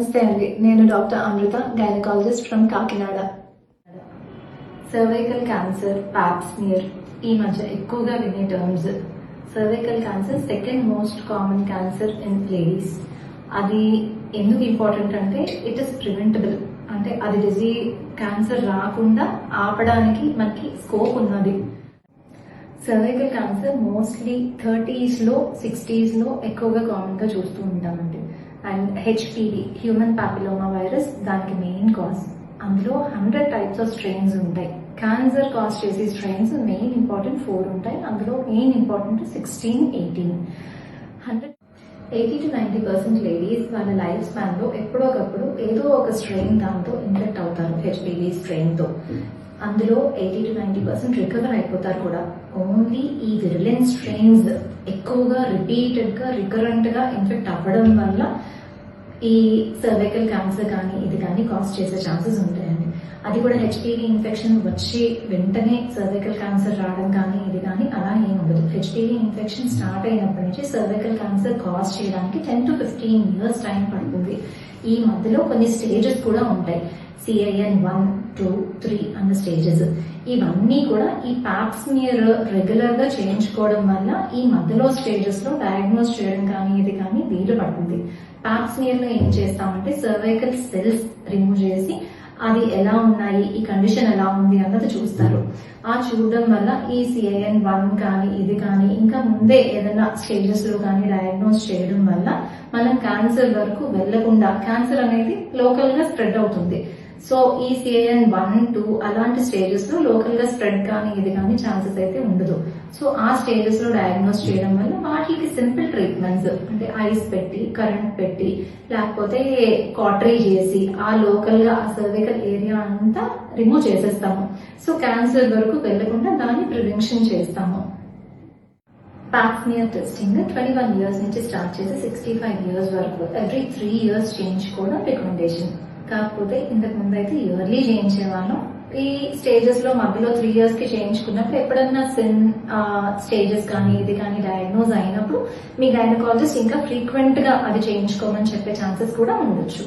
నమస్తే అండి. నేను doctor Amrita, gynaecologist from Kakinada. Cervical cancer, pap smear ఈ మధ్య ఎక్కువగా వినే terms. Cervical cancer second most common cancer in ladies. అది ఎందుకు ఇంపార్టెంట్ అంటే ఇట్ ఇస్ ప్రివెంటబుల్. అంటే అది క్యాన్సర్ రాకుండా ఆపడానికి మనకి స్కోప్ ఉన్నది. సర్వైకల్ క్యాన్సర్ మోస్ట్లీ 30s లో 60s లో ఎక్కువగా కామన్ గా చూస్తూ ఉంటామండి. And HPV, human papilloma virus, దానికి మెయిన్ కాజ్. అందులో 100 టైప్స్ ఆఫ్ స్ట్రెయిన్స్ ఉంటాయి. క్యాన్సర్ కాజ్ చేసే స్ట్రెయిన్స్ మెయిన్ ఇంపార్టెంట్ 4 ఉంటాయి. అందులో మెయిన్ ఇంపార్టెంట్ 16, 18. 80 to 90% లేడీస్ వాళ్ళ లైఫ్ స్పాన్ లో ఎప్పుడో ఒకప్పుడు ఏదో ఒక స్ట్రెయిన్ దాంతో ఇన్ఫెక్ట్ అవుతారు, హెచ్పివి స్ట్రెయిన్ తో. అందులో 80 to 90% రికవర్ అయిపోతారు కూడా. ఓన్లీ ఈ విరులెంట్ స్ట్రెయిన్స్ ఎక్కువగా రిపీటెడ్ గా రికరెంట్ గా ఇన్ఫెక్ట్ అవ్వడం వల్ల ఈ సర్వైకల్ క్యాన్సర్ కానీ ఇది కానీ కాజ్ చేసే ఛాన్సెస్ ఉంటాయండి. అది కూడా హెచ్పివి ఇన్ఫెక్షన్ వచ్చి వెంటనే సర్వైకల్ క్యాన్సర్ రావడం కానీ ఇది కానీ అలా ఏం ఉండదు. హెచ్పివి ఇన్ఫెక్షన్ స్టార్ట్ అయినప్పటి నుంచి సర్వైకల్ క్యాన్సర్ కాజ్ చేయడానికి 10 to 15 years టైం పడుతుంది. ఈ మధ్యలో కొన్ని స్టేజెస్ కూడా ఉంటాయి. CIN 1, 2, 3 అన్న స్టేజెస్. ఇవన్నీ కూడా ఈ పాప్ స్మియర్ రెగ్యులర్ గా చేయించుకోవడం వల్ల ఈ మధ్యలో స్టేజెస్ లో డయాగ్నోస్ చేయడం కానీ ఇది కానీ వీలు పడుతుంది. పాప్ స్మియర్ లో ఏం చేస్తామంటే సర్వైకల్ సెల్స్ రిమూవ్ చేసి అది ఎలా ఉన్నాయి, ఈ కండిషన్ ఎలా ఉంది అన్నది చూస్తారు. ఆ చూడడం వల్ల ఈ CIN 1 కానీ ఇది కానీ ఇంకా ముందే ఏదైనా స్టేజెస్ లో కానీ డయాగ్నోస్ చేయడం వల్ల మనం క్యాన్సర్ వరకు వెళ్లకుండా, క్యాన్సర్ అనేది లోకల్ గా స్ప్రెడ్ అవుతుంది. సో ఈ CIN 1, 2 అలాంటి స్టేజెస్ లో లోకల్ గా స్ప్రెడ్ కానీ ఇది కానీ ఛాన్సెస్ అయితే ఉండదు. సో ఆ స్టేజెస్ లో డయాగ్నోస్ చేయడం వల్ల వాటికి సింపుల్ ట్రీట్మెంట్స్ అంటే ఐస్ పెట్టి, కరెంట్ పెట్టి, లేకపోతే కాటరీ చేసి ఆ లోకల్ గా ఆ సర్వైకల్ ఏరియా అంతా రిమూవ్ చేసేస్తాము. సో క్యాన్సర్ వరకు వెళ్లకుండా దాన్ని ప్రివెన్షన్ చేస్తాము. పాప్ స్మియర్ టెస్టింగ్ 21 years నుంచి స్టార్ట్ చేసి 65 years వరకు ఎవ్రీ 3 years చేయించుకోవడం రికమెండేషన్. కాకపోతే ఇంతకు ముందు అయితే ఇయర్లీ చేయించేవాళ్ళం. ఈ స్టేజెస్ లో మధ్యలో 3 years కి చేయించుకున్నప్పుడు ఎప్పుడన్నా స్టేజెస్ కానీ ఇది కానీ డయాగ్నోజ్ అయినప్పుడు మీ గైనకాలజిస్ట్ ఇంకా ఫ్రీక్వెంట్ గా అది చేయించుకోమని చెప్పే ఛాన్సెస్ కూడా ఉండొచ్చు.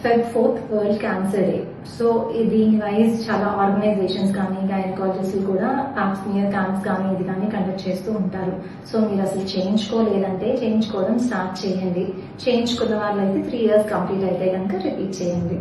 Feb 4th world cancer day. So దీని వైజ్ చాలా ఆర్గనైజేషన్స్ కానీ గైనకాలజిస్ట్ కూడా పాప్ స్మియర్ క్యాంప్స్ కానీ ఇది కానీ కండక్ట్ చేస్తూ ఉంటారు. సో మీరు అసలు చేయించుకోలేదంటే చేయించుకోవడం స్టార్ట్ చేయండి. చేయించుకున్న వాళ్ళైతే 3 years కంప్లీట్ అయితే కనుక రిపీట్ చేయండి.